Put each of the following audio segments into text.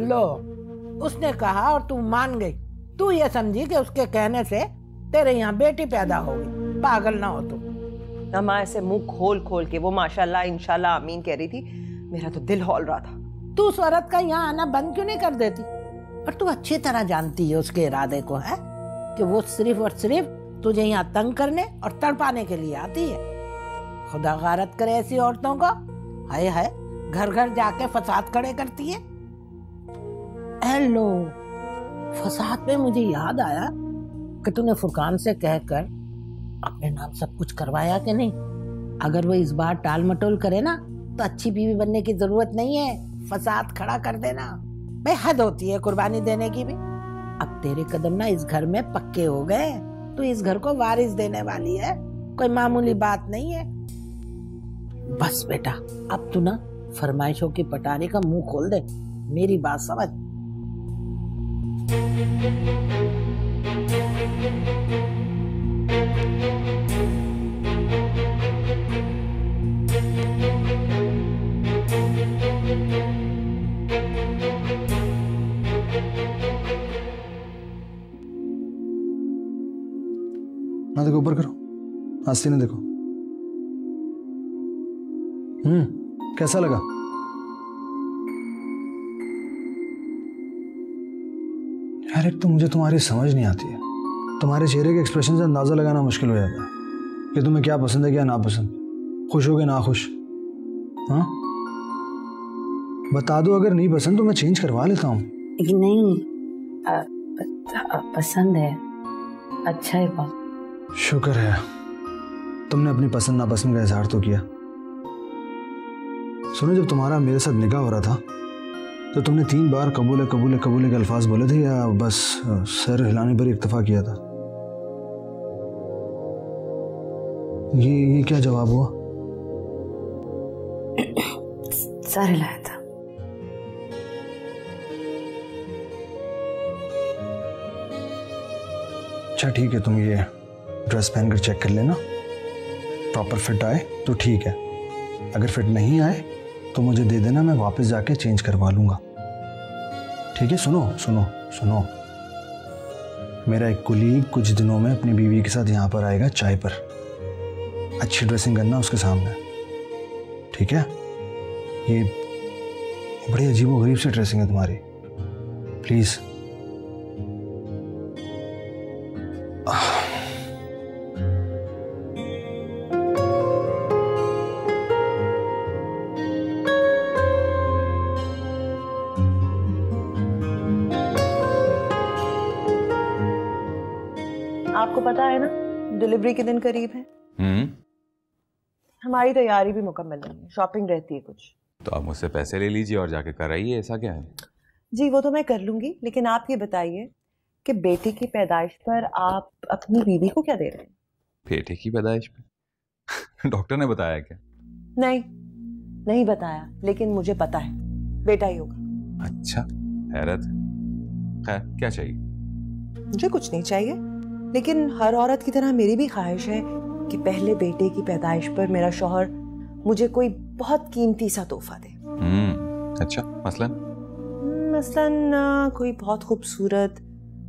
लो, उसने कहा और तू मान गई। तू ये समझी कि उसके कहने से तेरे यहाँ बेटी पैदा होगी। पागल ना हो तू। अम्मा ऐसे मुंह खोल खोल के वो माशाल्लाह इंशाल्लाह आमीन कह रही थी, मेरा तो दिल हौल रहा था। तू उस औरत का यहाँ आना बंद क्यों नहीं कर देती? और तू अच्छी तरह जानती है उसके इरादे को, है कि वो सिर्फ और सिर्फ तुझे यहाँ तंग करने और तड़पाने के लिए आती है। खुदा गारत करे ऐसी औरतों को। हाय हाय, घर घर जाके फसाद खड़े करती है। हेलो, फसाद पे मुझे याद आया कि तूने फुरकान से कहकर अपने नाम सब कुछ करवाया कि नहीं? अगर वो इस बार टाल मटोल करे ना तो अच्छी बीवी बनने की जरूरत नहीं है, फसाद खड़ा कर देना। भाई हद होती है कुर्बानी देने की भी। अब तेरे कदम ना इस घर में पक्के हो गए, तू इस घर को वारिस देने वाली है, कोई मामूली बात नहीं है। बस बेटा, अब तू ना फरमाइशों की पटारी का मुंह खोल दे, मेरी बात समझ। ना देखो, ऊपर करो, आस्तीन ने देखो। कैसा लगा? यार एक तो मुझे तुम्हारी समझ नहीं आती है। तुम्हारे चेहरे के एक्सप्रेशन से अंदाजा लगाना मुश्किल हो जाता है कि तुम्हें क्या पसंद है क्या नापसंद, खुश हो गए ना खुश। हाँ बता दो, अगर नहीं पसंद तो मैं चेंज करवा लेता हूँ। नहीं, पसंद है, अच्छा है बहुत। शुक्र है तुमने अपनी पसंद नापसंद का इजहार तो किया। सुनो, जब तुम्हारा मेरे साथ निकाह हो रहा था तो तुमने 3 बार कबूल कबूल कबूल के अल्फाज बोले थे या बस सर हिलाने पर इक्तफा किया था? ये क्या जवाब हुआ? सर हिलाया था। अच्छा ठीक है, तुम ये ड्रेस पहनकर चेक कर लेना, प्रॉपर फिट आए तो ठीक है, अगर फिट नहीं आए तो मुझे दे देना, मैं वापस जाके चेंज करवा लूंगा। ठीक है? सुनो सुनो सुनो, मेरा एक कुलीग कुछ दिनों में अपनी बीवी के साथ यहाँ पर आएगा चाय पर। अच्छी ड्रेसिंग करना उसके सामने, ठीक है? ये बड़ी अजीबोगरीब सी ड्रेसिंग है तुम्हारी, प्लीज। आपको पता है ना डिलीवरी के दिन करीब है। हमारी तैयारी भी मुकम्मल नहीं है, शॉपिंग रहती है कुछ। तो आप मुझसे पैसे ले लीजिए और जाके कराइए, ऐसा क्या है? जी वो तो मैं कर लूंगी, लेकिन आप ये बताइए कि बेटी की पैदाइश पर आप अपनी बीवी को क्या दे रहे हैं? बेटे की पैदाइश पे? डॉक्टर ने बताया क्या? नहीं बताया, लेकिन मुझे पता है बेटा ही होगा। अच्छा, हैरत। खैर क्या चाहिए? मुझे कुछ नहीं चाहिए, लेकिन हर औरत की तरह मेरी भी ख्वाहिश है कि पहले बेटे की पैदाइश पर मेरा शौहर मुझे कोई बहुत कीमती सा तोहफा दे। अच्छा, मसलन कोई बहुत खूबसूरत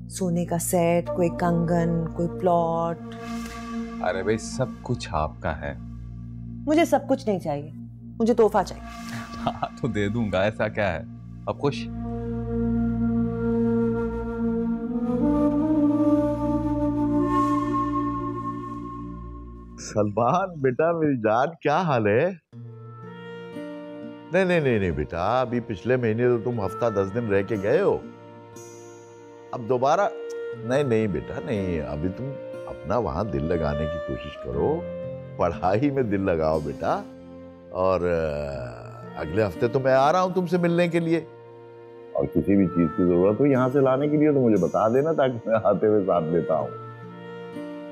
सोने का सेट, कोई कंगन, कोई प्लॉट। अरे भाई सब कुछ आपका है। मुझे सब कुछ नहीं चाहिए, मुझे तोहफा चाहिए। हाँ तो दे दूंगा, ऐसा क्या है? अब खुश? सलमान बेटा, मेरी जान, क्या हाल है? नहीं नहीं नहीं नहीं बेटा, अभी पिछले महीने तो तुम हफ्ता 10 दिन रह के गए हो, अब दोबारा नहीं नहीं बेटा नहीं, अभी तुम अपना वहां दिल लगाने की कोशिश करो, पढ़ाई में दिल लगाओ बेटा। और अगले हफ्ते तो मैं आ रहा हूं तुमसे मिलने के लिए, और किसी भी चीज की जरूरत हो यहाँ से लाने के लिए तो मुझे बता देना, ताकि मैं आते हुए साथ देता हूँ।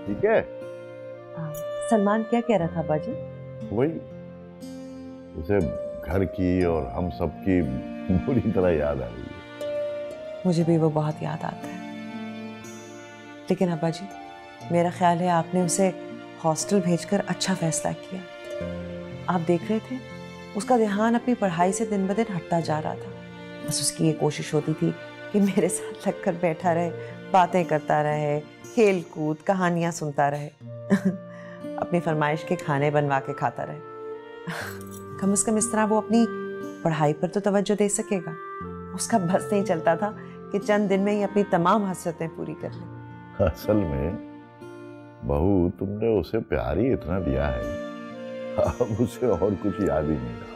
ठीक है? सलमान क्या कह रहा था बाजी? वही, उसे घर की और हम सब की बुरी तरह याद आ रही है। मुझे भी वो बहुत याद आता है, लेकिन अब्बा जी मेरा ख्याल है आपने उसे हॉस्टल भेजकर अच्छा फैसला किया। आप देख रहे थे उसका ध्यान अपनी पढ़ाई से दिन ब दिन हटता जा रहा था। बस उसकी ये कोशिश होती थी कि मेरे साथ लगकर बैठा रहे, बातें करता रहे, खेल कूद कहानियां सुनता रहे, अपनी फरमाइश के खाने बनवा के खाता रहे। कम से कम इस तरह वो अपनी पढ़ाई पर तो तवज्जो दे सकेगा। उसका बस नहीं चलता था कि चंद दिन में ही अपनी तमाम हसरतें पूरी कर ले। असल में बहू, तुमने उसे प्यार ही इतना दिया है, अब उसे और कुछ याद ही नहीं रहा।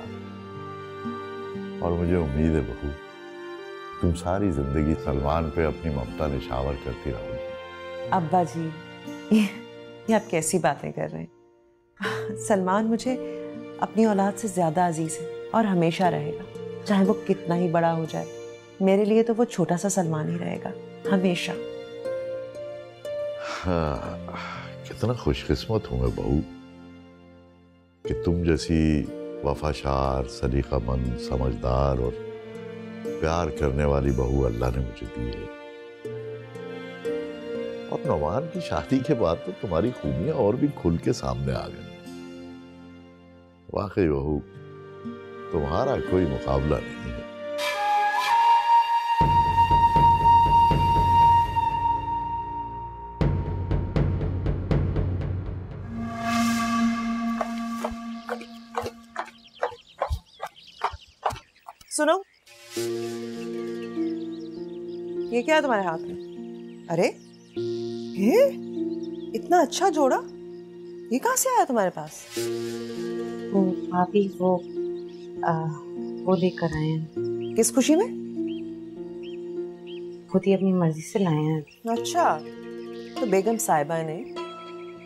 और मुझे उम्मीद है बहू, तुम सारी जिंदगी सलमान पे अपनी ममता निछावर करती रहोगी। अब्बा जी, ये आप कैसी बातें कर रहे हैं? सलमान मुझे अपनी औलाद से ज्यादा अजीज है और हमेशा रहेगा, चाहे वो कितना ही बड़ा हो जाए। मेरे लिए तो वो छोटा सा सलमान ही रहेगा हमेशा। हाँ, कितना खुशकिस्मत हूं मैं बहू कि तुम जैसी वफादार, सलीकामंद, समझदार और प्यार करने वाली बहू अल्लाह ने मुझे दी है। और नौमान की शादी के बाद तो तुम्हारी खूबियां और भी खुल के सामने आ गई। वाकई बहू, तुम्हारा कोई मुकाबला नहीं है। सुनो, ये क्या है तुम्हारे हाथ में? अरे ये इतना अच्छा जोड़ा, ये कहाँ से आया तुम्हारे पास? भाभी वो लेकर आए हैं। किस खुशी में? खुद ही अपनी मर्जी से लाए हैं। अच्छा, तो बेगम साहिबा ने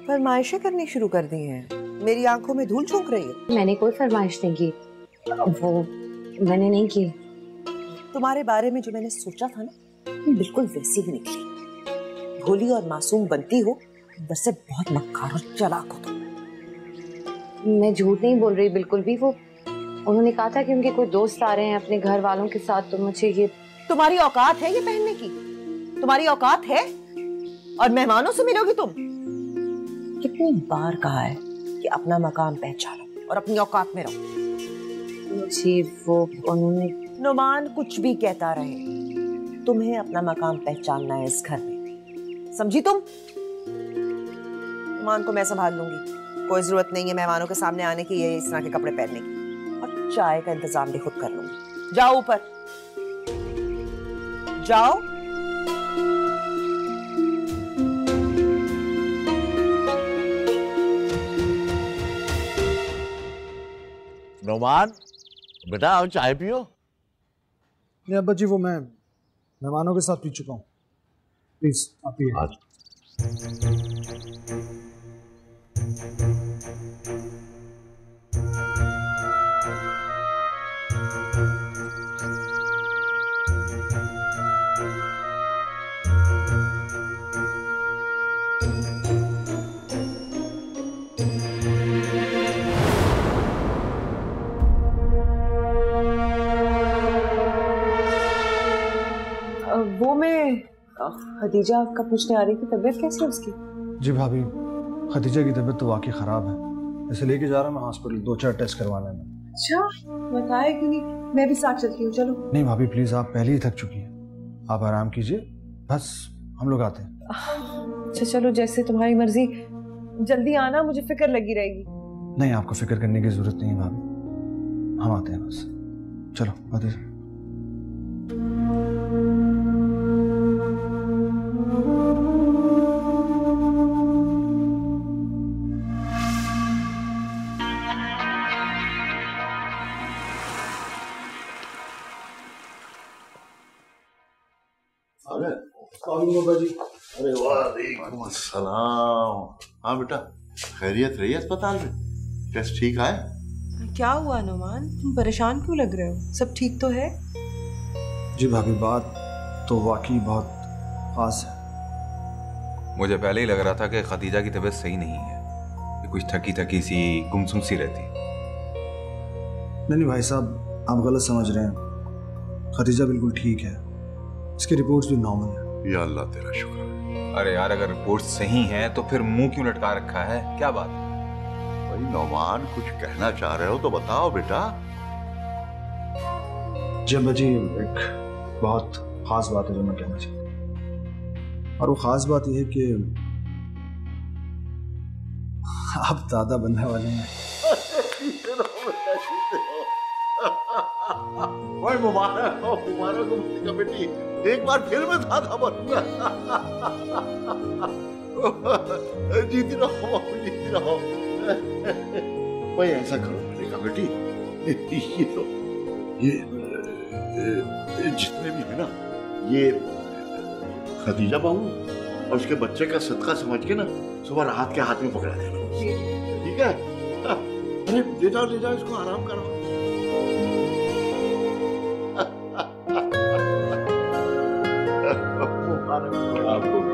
फरमाइशें करनी शुरू कर दी हैं। मेरी आंखों में धूल झोंक रही है। मैंने कोई फरमाइश नहीं की, वो मैंने नहीं की। तुम्हारे बारे में जो मैंने सोचा था ना, बिल्कुल वैसी ही निकली। भोली और मासूम बनती हो, अंदर से बहुत मक्कार और चालाक हो तुम। मैं झूठ नहीं बोल रही बिल्कुल भी। वो उन्होंने कहा था कि उनके कोई दोस्त आ रहे हैं अपने घर वालों के साथ, तो मुझे ये। तुम्हारी औकात है ये पहनने की? तुम्हारी औकात है? और मेहमानों से मिलोगी तुम? कितनी बार कहा है कि अपना मकाम पहचानो और अपनी औकात में रहो। मुझे वो उन्होंने। नुमान कुछ भी कहता रहे, तुम्हें अपना मकाम पहचानना है इस घर में, समझी तुम? नुमान को मैं संभाल लूंगी, कोई जरूरत नहीं है मेहमानों के सामने आने की, ये इस तरह के कपड़े पहनने की। और चाय का इंतजाम भी खुद कर लूंगी। जाओ ऊपर जाओ। नौमान बेटा, आओ चाय पियो। नहीं अब्बा जी, वो मैं मेहमानों के साथ पी चुका हूँ। प्लीज आप पिए। वो मैं खदीजा का पूछने आ रही थी, तबीयत कैसी है उसकी? जी भाभी, खदीजा की तबीयत तो वाकई ख़राब है, इसे लेके जा रहा मैं हॉस्पिटल 2-4 टेस्ट करवाने में। अच्छा, बताया क्यों नहीं? मैं भी साथ चलती हूँ, चलो। नहीं भाभी प्लीज, आप पहले ही थक चुकी हैं, आप आराम कीजिए, बस हम लोग आते हैं। अच्छा चलो, जैसे तुम्हारी मर्जी। जल्दी आना, मुझे फिक्र लगी रहेगी। नहीं, आपको फिक्र करने की जरूरत नहीं है भाभी, हम आते हैं बस। चलो आते हैं। अरे वालेकुम अस्सलाम। हाँ बेटा, खैरियत रही अस्पताल में? टेस्ट ठीक आए? क्या हुआ नुमान, तुम परेशान क्यों लग रहे हो? सब ठीक तो है? जी भाभी, बात तो वाकई बहुत खास है। मुझे पहले ही लग रहा था कि खदीजा की तबीयत सही नहीं है, कि कुछ थकी थकी सी, गुमसुम सी रहती। नहीं भाई साहब, आप गलत समझ रहे हैं, खदीजा बिल्कुल ठीक है, इसकी रिपोर्ट्स भी नॉर्मल है। या अल्लाह तेरा शुक्र है। अरे यार, अगर रिपोर्ट सही हैं तो फिर मुंह क्यों लटका रखा है? क्या बात? भाई नौमान, कुछ कहना चाह रहे हो तो बताओ बेटा। जी अब्बा जी, एक बहुत खास बात है जो मैं कहना चाहता हूँ, और वो खास बात यह है कि आप दादा बनने वाले हैं। मुबारक हो मुफ्ती का बेटी, एक बार फिर मैं दादा बनूंगा। जीती रहो जीती रहो। भाई ऐसा करो मेरे का बेटी, ये लो, ये जितने भी है ना, ये खदीजा बहू और उसके बच्चे का सदका समझ के ना सुबह रात के हाथ में पकड़ा देना, ठीक है? अरे ले जाओ इसको, आराम करो। आपको भी।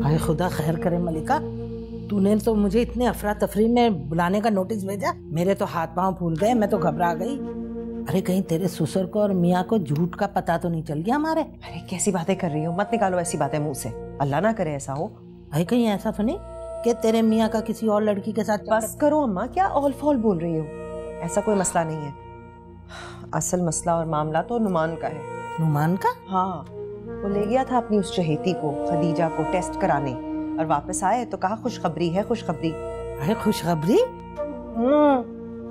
हाय खुदा खैर करे मलिका, तूने तो मुझे इतने अफरा तफरी में बुलाने का नोटिस भेजा, मेरे तो हाथ पांव फूल गए, मैं तो घबरा गई। अरे कहीं तेरे ससुर को और मियाँ को झूठ का पता तो नहीं चल गया हमारे? अरे कैसी बातें कर रही हो, मत निकालो ऐसी बातें मुंह से, अल्लाह ना करे ऐसा हो। अरे कहीं ऐसा तो नहीं कि तेरे मियाँ का किसी और लड़की के साथ? बस करो अम्मा, क्या ऑल फॉल बोल रही हो, ऐसा कोई मसला नहीं है। असल मसला और मामला तो नुमान का है। नुमान का? हाँ, वो ले गया था अपनी उस चहेती को, खदीजा को, टेस्ट कराने, और वापस आए तो कहा खुशखबरी है, खुशखबरी। अरे खुशखबरी?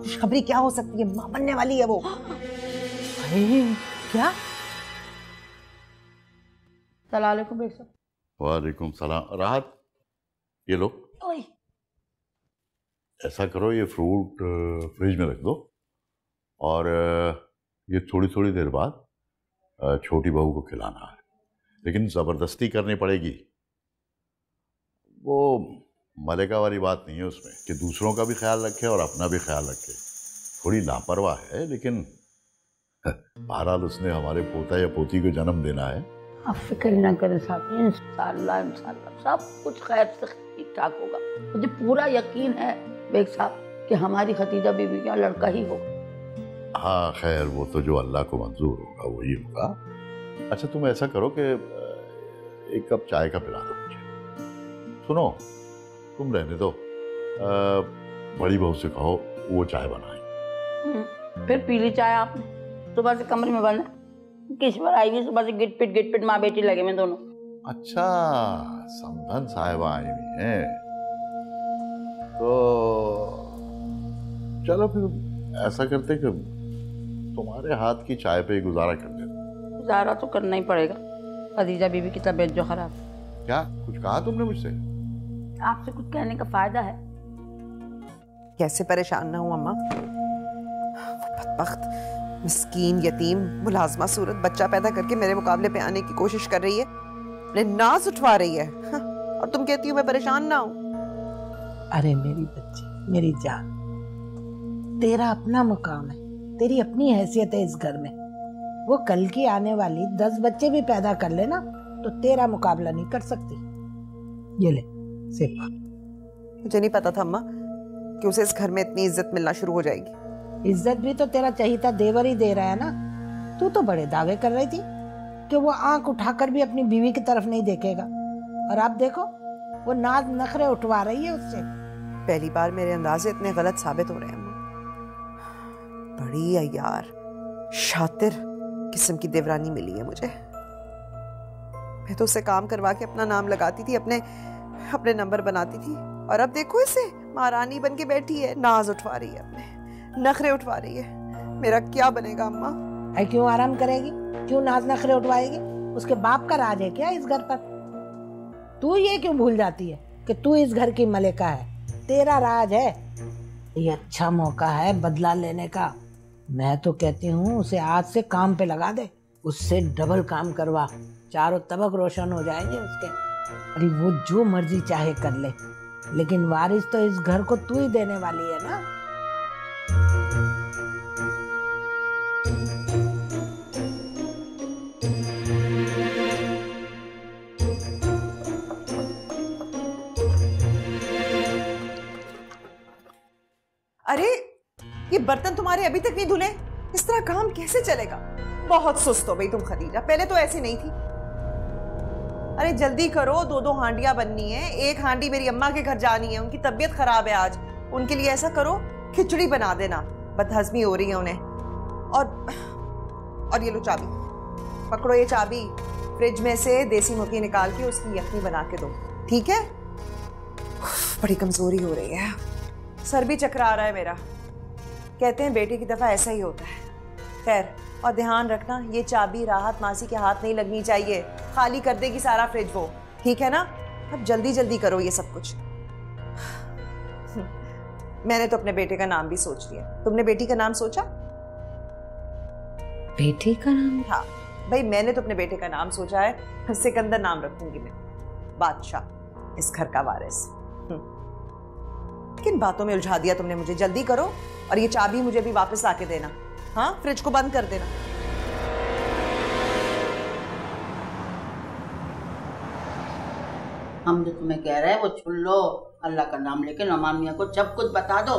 खुशखबरी क्या हो सकती है, मां बनने वाली है वो। अरे क्या? सलाम अलैकुम बेग साहब। वालेकुम सलाम। राहत, ये लो, ऐसा करो, ये फ्रूट फ्रिज में रख दो, और ये थोड़ी थोड़ी देर बाद छोटी बहू को खिलाना है, लेकिन ज़बरदस्ती करनी पड़ेगी। वो मलिका वाली बात नहीं है उसमें कि दूसरों का भी ख्याल रखे और अपना भी ख्याल रखे। थोड़ी लापरवाह है, लेकिन बहरहाल उसने हमारे पोता या पोती को जन्म देना है। आप फिक्र ना करें साहब, इंशाल्लाह इंशाल्लाह सब कुछ खैर से ठीक ठाक होगा। मुझे पूरा यकीन है बेग साहब कि हमारी खतीजा बीबी का लड़का ही होगा। हाँ खैर, वो तो जो अल्लाह को मंजूर होगा वही होगा। अच्छा तुम ऐसा करो कि एक कप चाय का पिला दो मुझे। सुनो, तुम रहने दो, बड़ी बहू से कहो वो चाय बनाए। फिर पी ली चाय आपने? सुबह से कमरे में बंद है, किश्वर आई हुई, सुबह से गिट पिट माँ बेटी लगे में दोनों। अच्छा, समधन साहिबा आई हुई हैं, तो चलो फिर ऐसा करते कि तुम्हारे हाथ की चाय पे गुजारा कर देते। गुजारा तो करना ही पड़ेगा, खदीजा बीबी की तबीयत जो खराब। क्या कुछ कहा तुमने मुझसे? आपसे कुछ कहने का फायदा है? कैसे परेशान ना हूं अम्मा, बदबख्त मिस्कीन यतीम मुलाजमा सूरत बच्चा पैदा करके मेरे मुकाबले पे आने की कोशिश कर रही है, मेरे नाज उठवा रही है, और तुम कहती हो मैं परेशान ना हूं। अरे मेरी बच्ची, मेरी जान, तेरा अपना मुकाम है, तेरी अपनी हैसियत है इस घर में। वो कल की आने वाली 10 बच्चे भी पैदा कर लेना तो तेरा मुकाबला नहीं कर सकती। ये ले सिर्फ। मुझे नहीं पता था अम्मा कि उसे इस घर में इतनी इज्जत मिलना शुरू हो जाएगी। इज्जत भी तो तेरा चहीता देवर ही दे रहा है ना। तू तो बड़े दावे कर रही थी कि वो आंख उठाकर भी अपनी बीवी की तरफ नहीं देखेगा, और आप देखो वो नाज नखरे उठवा रही है उससे। पहली बार मेरे अंदाजे इतने गलत साबित हो रहे हैं अम्मा। बड़ी अय्यार, शातिर किस्म की देवरानी मिली है मुझे। मैं तो उसे काम करवा के अपना नाम लगाती थी, अपने नंबर बनाती थी, और अब देखो इसे महारानी बन के बैठी है, नाज उठवा रही है, अपने नखरे उठवा रही है। मेरा क्या बनेगा अम्मा? क्यों आराम करेगी? क्यों नाज नखरे उठवाएगी? उसके बाप का राज है क्या इस घर पर? तू ये क्यों भूल जाती है कि तू इस घर की मलिका है, तेरा राज है। ये अच्छा मौका है बदला लेने का। मैं तो कहती हूँ उसे आज से काम पे लगा दे, उससे डबल काम करवा, चारों तबक रोशन हो जाएंगे उसके। अरे वो जो मर्जी चाहे कर ले, लेकिन वारिस तो इस घर को तू ही देने वाली है ना। अरे ये बर्तन तुम्हारे अभी तक नहीं धुले? इस तरह काम कैसे चलेगा? बहुत सुस्त हो गई तुम खदीजा, पहले तो ऐसी नहीं थी। अरे जल्दी करो, 2-2 हांडियां बननी है। एक हांडी मेरी अम्मा के घर जानी है, उनकी तबीयत खराब है आज। उनके लिए ऐसा करो खिचड़ी बना देना, बदहजमी हो रही है उन्हें। और ये लो चाबी, पकड़ो ये चाबी, फ्रिज में से देसी मुर्गी निकाल के उसकी यखनी बना के दो, ठीक है? बड़ी कमजोरी हो रही है, सर भी चकरा रहा है मेरा। कहते हैं बेटे की दफा ऐसा ही होता है। खैर, और ध्यान रखना ये चाबी राहत मासी के हाथ नहीं लगनी चाहिए, खाली कर देगी सारा फ्रिज वो, ठीक है ना? अब जल्दी जल्दी करो ये सब कुछ। मैंने तो अपने बेटे का नाम भी सोच लिया। तुमने बेटी का नाम सोचा? बेटी का नाम? हाँ भाई, मैंने तो अपने बेटे का नाम सोचा है, सिकंदर नाम रखूंगी मैं, बादशाह, इस घर का वारिस। किन बातों में उलझा दिया तुमने मुझे? जल्दी करो, और ये चाबी मुझे भी वापस आके देना। हाँ, फ्रिज को बंद कर देना। हम जो तुम्हें कह रहे हैं वो सुन लो, अल्लाह का नाम लेके नौमान मियां को सब कुछ बता दो।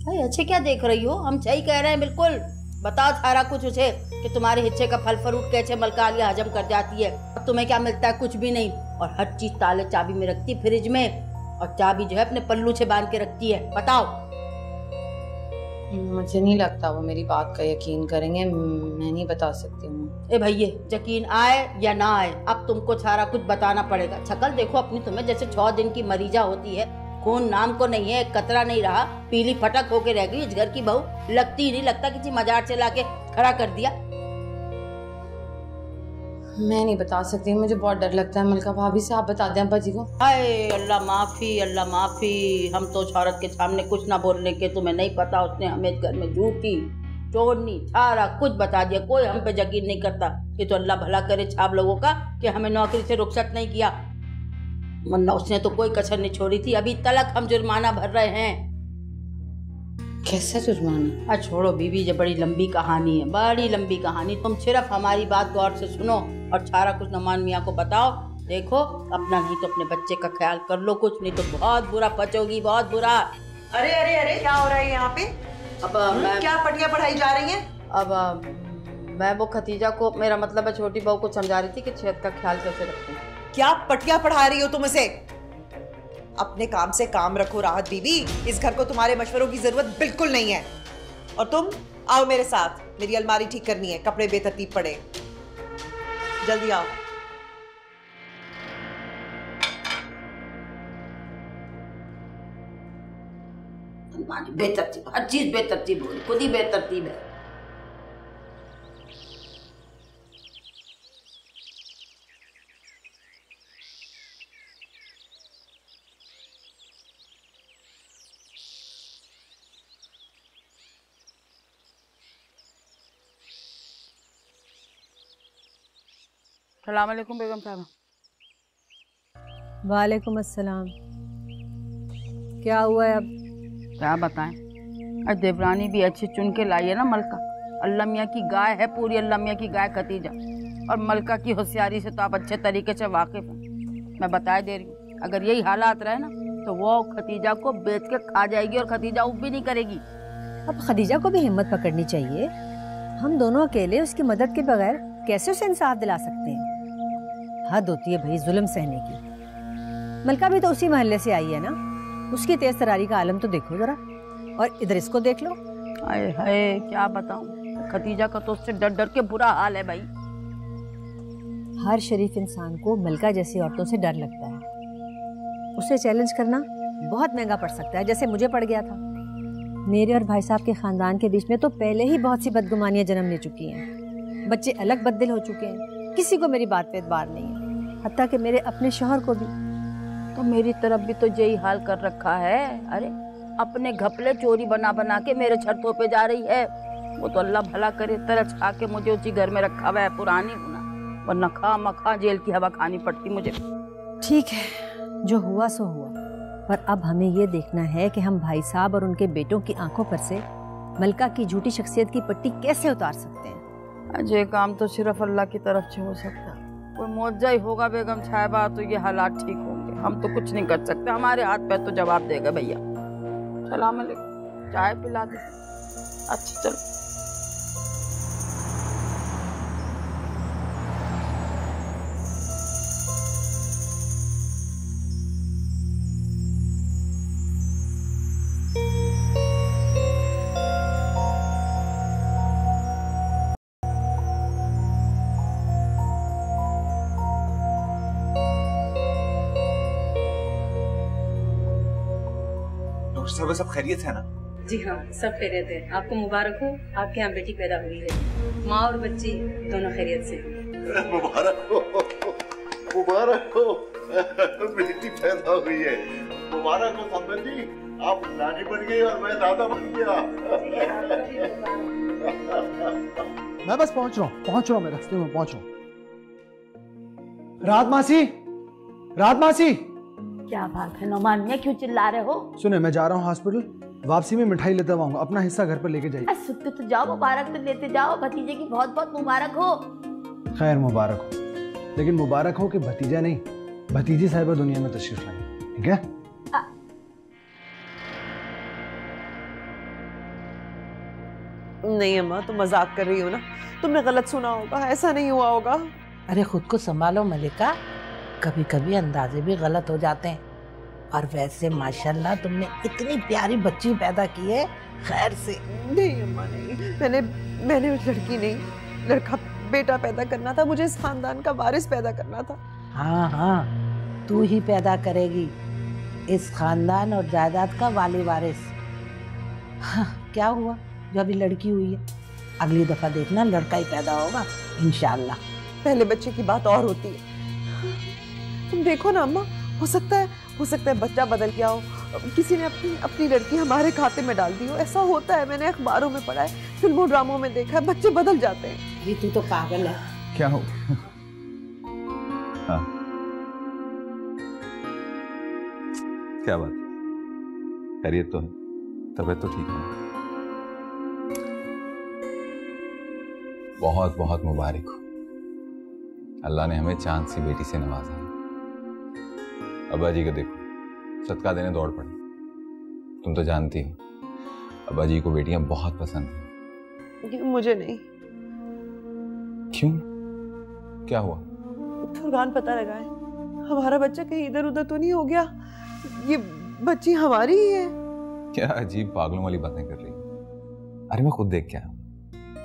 अरे अच्छे क्या देख रही हो, हम सही कह रहे हैं बिल्कुल। बताओ सारा कुछ उसे कि तुम्हारे हिस्से का फल फ्रूट कैसे मलकालिया हजम कर जाती है, और तुम्हें क्या मिलता है? कुछ भी नहीं। और हर चीज ताले चाबी में रखती फ्रिज में, और चाबी जो है अपने पल्लू से बांध के रखती है। बताओ। मुझे नहीं लगता वो मेरी बात का यकीन करेंगे, मैं नहीं बता सकती हूँ। ए भैया, यकीन आए या ना आए, अब तुमको सारा कुछ बताना पड़ेगा। शक्ल देखो अपनी, तुम्हें जैसे 6 दिन की मरीजा होती है, खून नाम को नहीं है, एक कतरा नहीं रहा, पीली फटक होके रह गई इस घर की बहू। लगती ही नहीं, लगता किसी मजार से लाके खड़ा कर दिया। मैं नहीं बता सकती, मुझे बहुत डर लगता है। मलका भाभी से आप बता दें अब्बा जी को। हाय अल्लाह माफी, अल्लाह माफी। हम तो उस औरत के सामने कुछ ना बोलने के, तुम्हें नहीं पता उसने हमें इस घर में झूठी चोरनी सारा कुछ बता दिया। कोई हम पे यकीन नहीं करता। ये तो अल्लाह भला करे छाप लोगों का कि हमें नौकरी से रुखसत नहीं किया, वरना उसने तो कोई कसर नहीं छोड़ी थी। अभी तलक हम जुर्माना भर रहे हैं। कैसे जुर्माना? छोड़ो बीबी, ये बड़ी लंबी कहानी है, बड़ी लंबी कहानी। तुम सिर्फ हमारी बात गौर से सुनो और सारा कुछ नौमान मियां को बताओ। देखो, अपना नहीं तो अपने बच्चे का ख्याल कर लो, कुछ नहीं तो बहुत बुरा पचोगी, बहुत बुरा। अरे अरे अरे, क्या हो रहा है यहाँ पे? अब क्या पटिया पढ़ाई जा रही हैं? अब मैं वो खतीजा को, मेरा मतलब है छोटी बहू को समझा रही थी कि सेहत का ख्याल कैसे रखें। क्या पटिया पढ़ा रही हो तुम इसे? अपने काम से काम रखो राहत बीबी, इस घर को तुम्हारे मशवरों की जरूरत बिल्कुल नहीं है। और तुम आओ मेरे साथ, मेरी अलमारी ठीक करनी है, कपड़े बेतरतीब पड़े, जल्दी आओ। अलमारी बेतरतीब, हर चीज बेतरतीब हो, खुद ही बेतरतीब है। अस्सलाम वालेकुम बेगम साहब। वालेकुम अस्सलाम। क्या हुआ है अब? क्या बताएं, आज देवरानी भी अच्छी चुन के लाई है ना मलका। अल्लाह मियाँ की गाय है, पूरी अल्लाह मियाँ की गाय खतीजा। और मलका की होशियारी से तो आप अच्छे तरीके से वाकिफ हैं। मैं बता दे रही हूँ, अगर यही हालात रहे ना तो वो खतीजा को बेच के खा जाएगी और खतीजा उफ भी नहीं करेगी। अब खदीजा को भी हिम्मत पकड़नी चाहिए। हम दोनों अकेले उसकी मदद के बगैर कैसे उसे इंसाफ दिला सकते हैं? हद होती है भाई जुल्म सहने की। मलका भी तो उसी मोहल्ले से आई है ना, उसकी तेज तरारी का आलम तो देखो जरा, और इधर इसको देख लो। हाय हाय क्या बताऊं, खतीजा का तो उससे डर डर के बुरा हाल है भाई। हर शरीफ इंसान को मलका जैसी औरतों से डर लगता है। उसे चैलेंज करना बहुत महंगा पड़ सकता है, जैसे मुझे पड़ गया था। मेरे और भाई साहब के खानदान के बीच में तो पहले ही बहुत सी बदगुमानियां जन्म ले चुकी हैं। बच्चे अलग बददिल हो चुके हैं, किसी को मेरी बात पे एतबार नहीं है, हत्ता कि मेरे अपने शौहर को भी। तो मेरी तरफ भी तो यही हाल कर रखा है। अरे अपने घपले चोरी बना बना के मेरे छतों पे जा रही है। वो तो अल्लाह भला करे, तरस खा के मुझे उसी घर में रखा हुआ है, पुरानी गुना, वरना खा मखा जेल की हवा खानी पड़ती मुझे। ठीक है, जो हुआ सो हुआ, पर अब हमें ये देखना है कि हम भाई साहब और उनके बेटों की आंखों पर से मलका की झूठी शख्सियत की पट्टी कैसे उतार सकते हैं। अजय काम तो सिर्फ अल्लाह की तरफ से हो सकता है। कोई मुआवजा ही होगा बेगम साहिबा तो ये हालात ठीक होंगे। हम तो कुछ नहीं कर सकते, हमारे हाथ पे तो जवाब देगा भैया। सलाम अलैकुम, चाय पिला दे। अच्छा चलो। सब खैरियत है ना? जी हाँ, सब खैरियत है। आपको मुबारक हो, आपके यहाँ बेटी पैदा हुई है। माँ और बच्ची दोनों खैरियत से। मुबारक हो, मुबारक हो, बेटी पैदा हुई है। मुबारक हो संबंध जी, आप नानी बन गई और मैं दादा बन गया। मैं बस पहुंच रहा हूँ, मैं रास्ते में पहुंच रहा हूँ। रात मासी क्या बात है नौमान मियां, क्यों चिल्ला रहे हो? सुने, मैं जा रहा हूँ हॉस्पिटल, वापसी में मिठाई लेता आऊंगा, अपना हिस्सा घर पर लेके जाइए। सुनते तो जाओ, मुबारक तो लेते जाओ। भतीजे की बहुत बहुत मुबारक हो। खैर मुबारक हो, लेकिन मुबारक हो कि भतीजा नहीं, भतीजी साहिबा दुनिया में तशरीफ लाई, ठीक है? नहीं अम्मा, तुम मजाक कर रही हो ना, तुमने गलत सुना होगा, ऐसा नहीं हुआ होगा। अरे खुद को संभालो मलिका, कभी कभी अंदाजे भी गलत हो जाते हैं। और वैसे माशाल्लाह तुमने इतनी प्यारी बच्ची पैदा की है, खैर से। नहीं अम्मा नहीं, मैंने लड़की नहीं, लड़का बेटा पैदा करना था। मुझे इस खानदान का वारिस पैदा करना था। हाँ हाँ, तू ही पैदा करेगी इस खानदान और जायदाद का वाली वारिस। हाँ, क्या हुआ जो अभी लड़की हुई है, अगली दफा देखना लड़का ही पैदा होगा इंशाल्लाह। पहले बच्चे की बात और होती है। तुम देखो ना अम्मा, हो सकता है बच्चा बदल गया हो, किसी ने अपनी लड़की हमारे खाते में डाल दी हो। ऐसा होता है, मैंने अखबारों में पढ़ा है, फिल्मों ड्रामों में देखा है, बच्चे बदल जाते हैं। अरे तू तो पागल है। क्या हो? हाँ, क्या बात, खैरियत तो है, तबीयत तो ठीक है? बहुत बहुत मुबारक हो, अल्लाह ने हमें चांद सी बेटी से नवाजा है। अब्बा जी को देखो, सदका देने दौड़ पड़े। तुम तो जानती हो अब्बा जी को बेटियां बहुत पसंद हैं। मुझे नहीं। क्यों, क्या हुआ? फरहान पता लगा है, हमारा बच्चा कहीं इधर उधर तो नहीं हो गया? ये बच्ची हमारी ही है। क्या अजीब पागलों वाली बातें कर रही है। अरे मैं खुद देख के आया,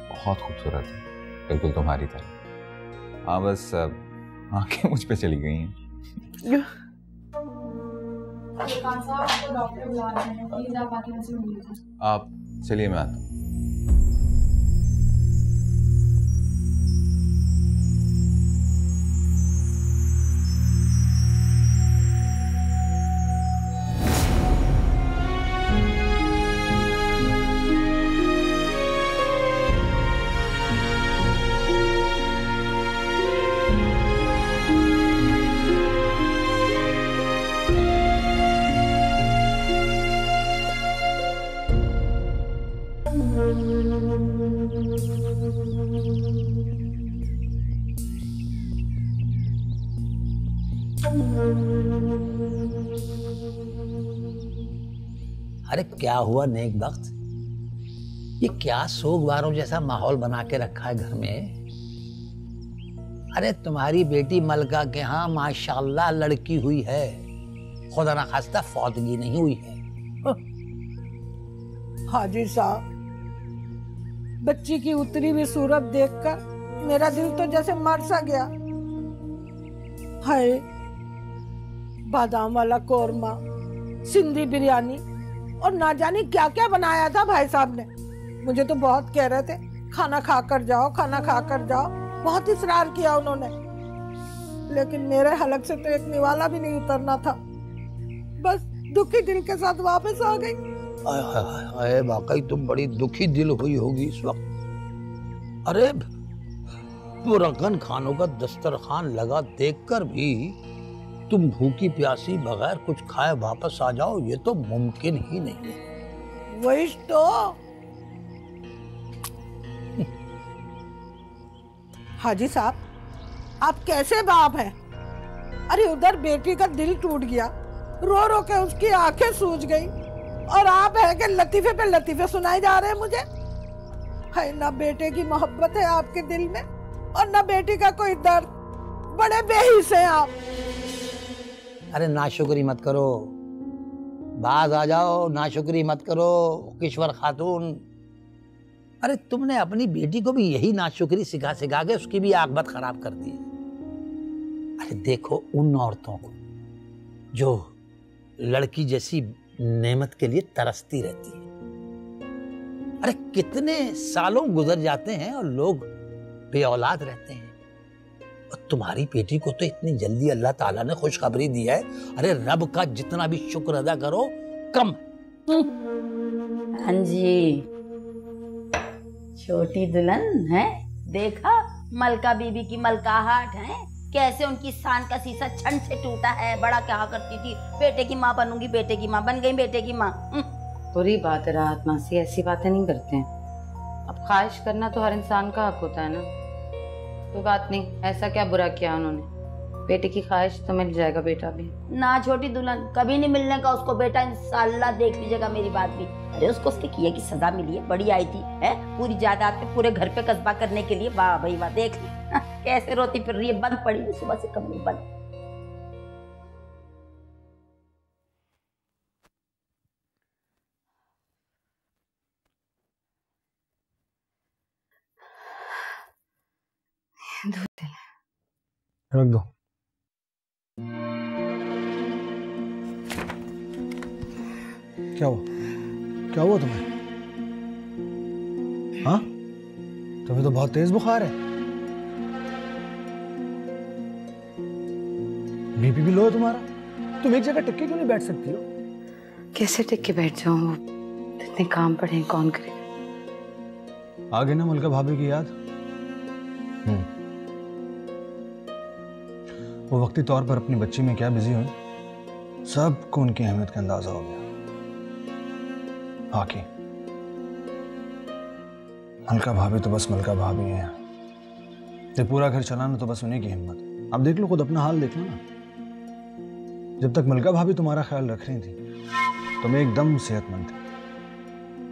बहुत खूबसूरत है, बिल्कुल तुम्हारी तरह। हाँ बस आंखें मुझ पे चली गई हैं। आप चलिए, मैं आता हूँ। अरे क्या हुआ नेक वक्त, ये क्या सोगवारों जैसा माहौल बना के रखा है घर में। अरे तुम्हारी बेटी मलका के यहाँ माशाल्लाह लड़की हुई है, खुदा ना खास्ता फौतगी नहीं हुई है। हाजी साहब, बच्ची की उतरी हुई सूरत देखकर मेरा दिल तो जैसे मर सा गया। हाय, बादाम वाला कोरमा, सिंधी बिरयानी और ना जाने क्या क्या बनाया था भाई साहब ने। मुझे तो बहुत कह रहे थे खाना खा कर जाओ, खाना खा कर जाओ, बहुत इस्रार किया उन्होंने, लेकिन मेरे हलक से तो एक निवाला भी नहीं उतरना था। बस दुखी दिल के साथ वापस आ गई। अरे वाकई तुम बड़ी दुखी दिल हुई होगी इस वक्त। अरे पुरखन खानों का दस्तरखान लगा देखकर भी तुम भूखी प्यासी बगैर कुछ खाए वापस आ जाओ, ये तो मुमकिन ही नहीं है। वही तो। हाजी साहब, आप कैसे बाप हैं? अरे उधर बेटी का दिल टूट गया, रो रो के उसकी आंखें सूज गई, और आप है कि लतीफे पे लतीफे सुनाए जा रहे हैं मुझे। है ना बेटे की मोहब्बत है आपके दिल में, और ना बेटी का कोई दर्द। बड़े बेहिस हैं आप। अरे नाशुक्री मत करो, बाज आ जाओ, नाशुक्री मत करो किश्वर खातून। अरे तुमने अपनी बेटी को भी यही नाशुक्री सिखा सिखा के उसकी भी आकबत खराब कर दी। अरे देखो उन औरतों को जो लड़की जैसी नेमत के लिए तरसती रहती है। अरे कितने सालों गुजर जाते हैं और लोग बे औलाद रहते हैं, और तुम्हारी बेटी को तो इतनी जल्दी अल्लाह ताला ने खुशखबरी दी है। अरे रब का जितना भी शुक्र अदा करो कम। हाँ जी, छोटी दुल्हन है, देखा मलका बीबी की मलकाहट है, कैसे उनकी शान का शीशा छन से टूटा है। बड़ा क्या करती थी, बेटे की माँ बनूंगी, बेटे की माँ बन गई, बेटे की माँ। बुरी बात है राहत मासी, ऐसी बातें नहीं करते हैं। अब ख्वाहिश करना तो हर इंसान का हक होता है ना। कोई बात नहीं, ऐसा क्या बुरा किया उन्होंने। बेटे की ख्वाहिश तो मिल जाएगा बेटा भी। ना छोटी दुल्हन, कभी नहीं मिलने का उसको बेटा, इंशाल्लाह देख लीजिएगा मेरी बात भी। अरे उसको उसके किए की सजा मिली है, बड़ी आई थी है, पूरी जायदाद पे पूरे घर पे कस्बा करने के लिए। वाह भाई वाह, देख कैसे रोती फिर रही है, बंद पड़ी है सुबह से कमरे बंद। रख दो। क्या हुआ? क्या हुआ तुम्हें? हाँ, तुम्हें तो बहुत तेज बुखार है। बीपी भी लो है तुम्हारा। तुम एक जगह टिक के क्यों नहीं बैठ सकती हो? कैसे टिक के बैठ जाऊं, इतने काम पड़े हैं, कौन करेगा। आ गई ना मलका भाभी की याद। वो वक्ती तौर पर अपनी बच्ची में क्या बिजी हुई, सबको उनकी अहमियत का अंदाजा हो गया। बाकी मलका भाभी तो बस मलका भाभी है। ये पूरा घर चलाना तो बस उन्हीं की हिम्मत है। अब देख लो, खुद अपना हाल देख लो ना। जब तक मलका भाभी तुम्हारा ख्याल रख रही थी तुम एकदम सेहतमंद थे,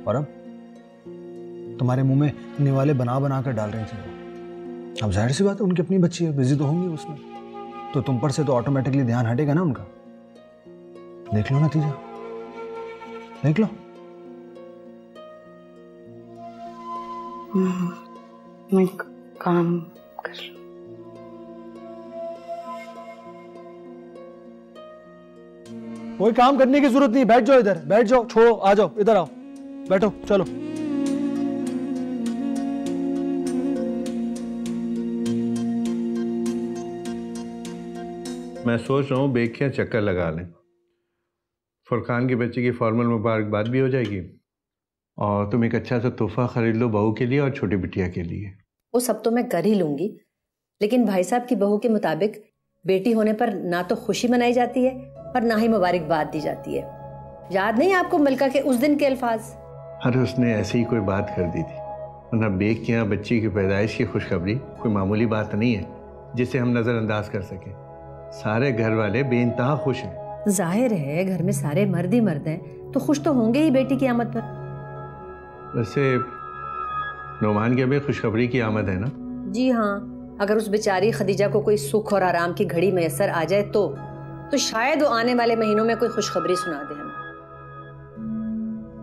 और अब तुम्हारे मुंह में निवाले बना बना कर डाल रही थी वो। अब जाहिर सी बात है, उनकी अपनी बच्ची है, बिजी तो होंगी उसमें, तो तुम पर से तो ऑटोमेटिकली ध्यान हटेगा ना उनका। देख लो नतीजा, देख लो। मैं काम कर लूं। कोई काम करने की जरूरत नहीं, बैठ जाओ इधर, बैठ जाओ, छोड़ो, आ जाओ, इधर आओ, बैठो, चलो। मैं सोच रहा हूँ बेग के यहाँ चक्कर लगा लें। फुरकान के बच्चे की फॉर्मल मुबारकबाद भी हो जाएगी, और तुम एक अच्छा सा तोहफा खरीद लो बहू के लिए और छोटी बिटिया के लिए। वो सब तो मैं कर ही लूंगी, लेकिन भाई साहब की बहू के मुताबिक बेटी होने पर ना तो खुशी मनाई जाती है और ना ही मुबारकबाद दी जाती है। याद नहीं आपको मलका के उस दिन के अल्फाज? अरे उसने ऐसे ही कोई बात कर दी थी, वरना बेग के यहाँ बच्ची की पैदाइश की खुशखबरी कोई मामूली बात नहीं है जिसे हम नज़रअंदाज कर सकें। सारे घर वाले बेइंतहा खुश हैं। जाहिर है घर में सारे मर्द ही मर्द हैं, तो खुश तो होंगे ही बेटी की आमद पर। वैसे नोमान की अभी खुशखबरी की आमद है ना? जी हाँ, अगर उस बेचारी खदीजा को कोई सुख और आराम की घड़ी मैसर आ जाए तो शायद वो आने वाले महीनों में कोई खुशखबरी सुना दे हमें।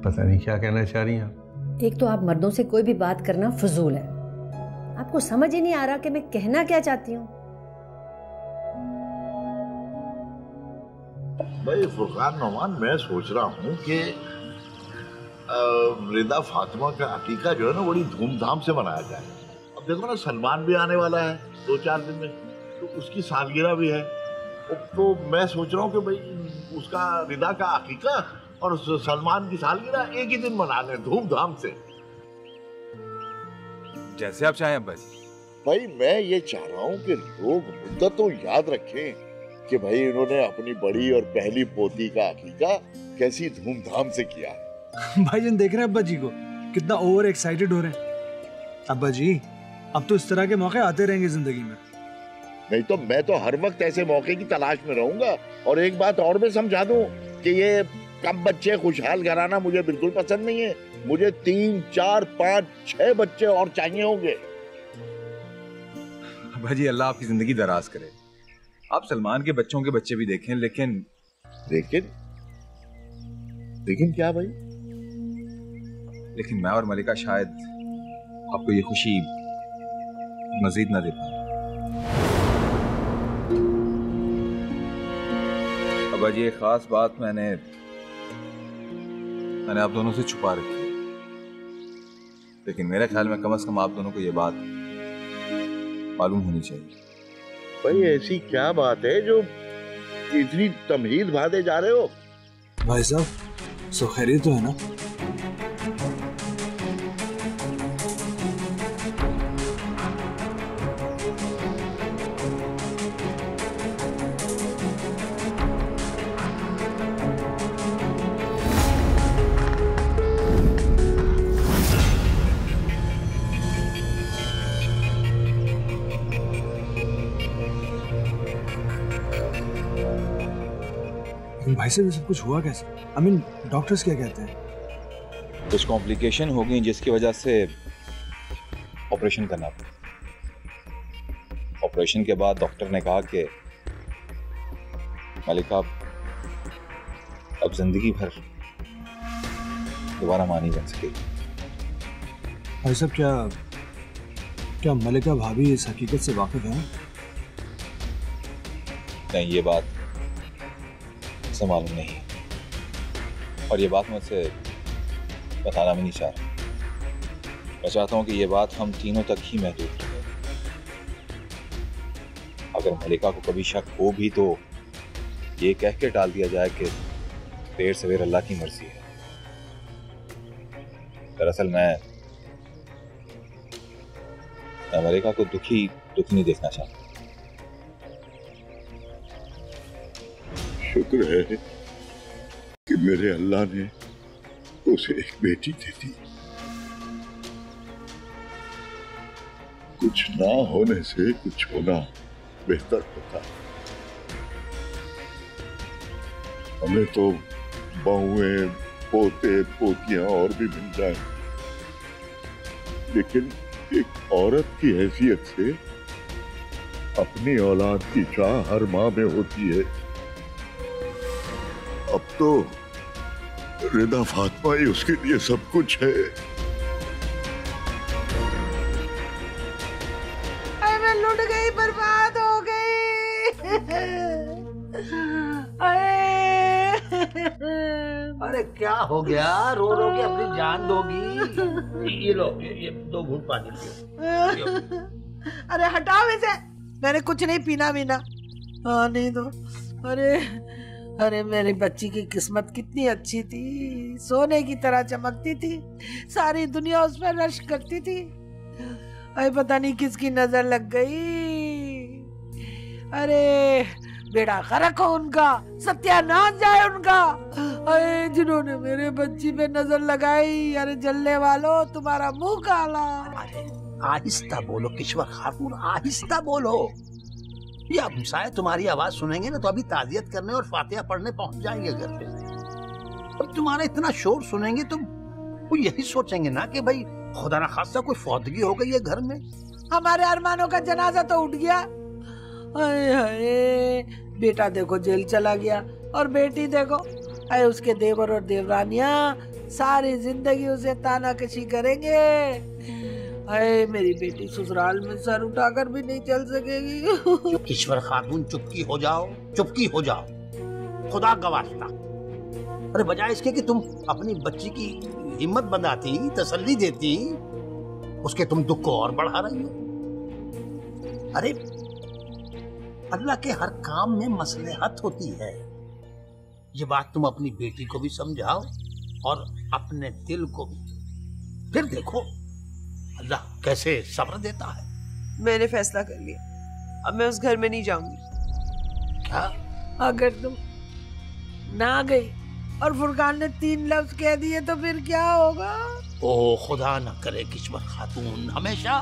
पता नहीं क्या कहना चाह रही हैं आप। एक तो आप मर्दों से कोई भी बात करना फजूल है। आपको समझ ही नहीं आ रहा कि मैं कहना क्या चाहती हूँ। भाई फुरकान नौमान, मैं सोच रहा हूँ कि रिदा फातिमा का अकीका जो है ना बड़ी धूमधाम से मनाया जाए। अब देखो ना, सलमान भी आने वाला है 2-4 दिन में, तो उसकी सालगिरह भी है। तो मैं सोच रहा हूँ कि भाई उसका रिदा का अकीका और सलमान की सालगिरह एक ही दिन मना लें धूमधाम से। जैसे आप चाहें अब्बा जी। भाई मैं ये चाह रहा हूँ कि लोग मुद्दत तो याद रखें कि भाई इन्होंने अपनी बड़ी और पहली पोती का अकीका कैसी धूमधाम से किया है। भाईजान देख रहे हैं अब्बा जी को कितना ओवर एक्साइटेड हो रहे हैं। अब्बा जी अब तो इस तरह के मौके आते रहेंगे जिंदगी में। नहीं तो मैं तो हर वक्त ऐसे मौके की तलाश में रहूंगा। और एक बात और मैं समझा दूं कि ये कम बच्चे खुशहाल घराना मुझे बिल्कुल पसंद नहीं है। मुझे 3, 4, 5, 6 बच्चे और चाहिए होंगे। अब्बा जी अल्लाह आपकी जिंदगी दराज करे। आप सलमान के बच्चों के बच्चे भी देखें, लेकिन क्या भाई? लेकिन मैं और मलिका शायद आपको ये खुशी मजीद ना दे पाए। अब्बा जी एक खास बात मैंने आप दोनों से छुपा रखी है, लेकिन मेरे ख्याल में कम से कम आप दोनों को ये बात मालूम होनी चाहिए। भाई ऐसी क्या बात है जो इतनी तमहीद भादे जा रहे हो? भाई साहब सो खैरियत तो है ना? भाई साहब ये सब कुछ हुआ कैसे? आई मीन डॉक्टर्स क्या कहते हैं? कुछ कॉम्प्लिकेशन हो गई जिसकी वजह से ऑपरेशन करना पड़ा। ऑपरेशन के बाद डॉक्टर ने कहा कि मलिका अब जिंदगी भर दोबारा मां नहीं बन सकेगी। भाई साहब क्या मलिका भाभी इस हकीकत से वाकिफ है? नहीं, ये बात मुझसे मालूम नहीं और ये बात मुझसे बताना भी नहीं चाह रहा। मैं चाहता हूँ कि ये बात हम तीनों तक ही महदूद रहे। अगर मलिका को कभी शक हो भी तो ये कह के टाल दिया जाए कि देर सवेर अल्लाह की मर्जी है। दरअसल मैं मलिका को दुखी नहीं देखना चाहता। शुक्र है कि मेरे अल्लाह ने उसे एक बेटी दे दी। कुछ ना होने से कुछ होना बेहतर होता। हमें तो बहुएं, पोते, पोतियां और भी मिल जाए, लेकिन एक औरत की हैसियत से अपनी औलाद की चाह हर मां में होती है। अब तो रिदा फातिमा ही उसके लिए सब कुछ है। मैं लुट गई, बर्बाद हो गई। अरे क्या हो गया? रो के अपनी जान दोगी? ये लो, ये 2 घूंट पानी पियो। अरे हटाओ इसे, मैंने कुछ नहीं पीना। हाँ नहीं दो। अरे मेरी बच्ची की किस्मत कितनी अच्छी थी, सोने की तरह चमकती थी, सारी दुनिया उस पर रश करती थी। अरे पता नहीं किसकी नजर लग गई। अरे बेड़ा गर्क हो उनका, सत्यानाश जाए उनका। अरे जिन्होंने मेरे बच्ची पे नजर लगाई, अरे जलने वालों तुम्हारा मुंह काला। अरे आहिस्ता बोलो किश्वर खातून, आहिस्ता बोलो। ये अब शायद तुम्हारी आवाज सुनेंगे ना तो अभी ताजियत करने और फातिहा पढ़ने पहुंच जाएंगे घर पे। अब तुम्हारा इतना शोर सुनेंगे तो वो यही सोचेंगे ना कि भाई खुदा ना खास्ता कोई फौतगी हो गई है घर में। हमारे अरमानों का जनाजा तो उठ गया। हाय बेटा देखो जेल चला गया और बेटी देखो, अरे उसके देवर और देवरानियां सारी जिंदगी उसे तानाकशी करेंगे। अरे मेरी बेटी ससुराल में सर उठाकर भी नहीं चल सकेगी। ईश्वर खातून चुपकी हो जाओ, चुपकी हो जाओ, खुदा का वास्ता। अरे बजाय इसके कि तुम अपनी बच्ची की हिम्मत बनाती, तसल्ली देती, उसके तुम दुख को और बढ़ा रही हो। अरे अल्लाह के हर काम में मसलहत होती है। ये बात तुम अपनी बेटी को भी समझाओ और अपने दिल को भी। फिर देखो अल्लाह कैसे सब्र देता है। मैंने फैसला कर लिया, अब मैं उस घर में नहीं जाऊंगी। क्या? अगर तुम ना गई और फुरकान ने 3 लफ्ज कह दिए तो फिर क्या होगा? ओ खुदा न करे किश्वर खातून, हमेशा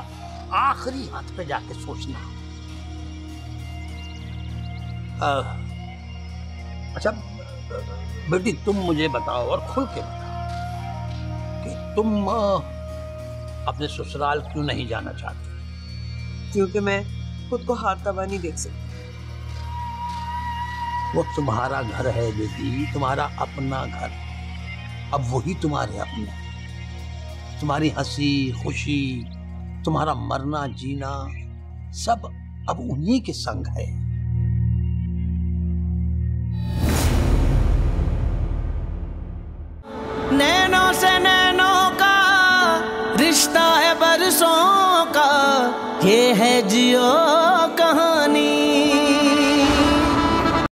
आखिरी हाथ पे जाके सोचना। अच्छा बेटी तुम मुझे बताओ और खुल के बताओ कि तुम अपने ससुराल क्यों नहीं जाना चाहती? क्योंकि मैं खुद को हारता हुआ नहीं देख सकती। वो तुम्हारा घर है बेटी, तुम्हारा अपना घर। अब वही तुम्हारे अपने, तुम्हारी हंसी खुशी, तुम्हारा मरना जीना सब अब उन्हीं के संग है। नैनों से नैनों का रिश्ता है बरसों का, ये है जी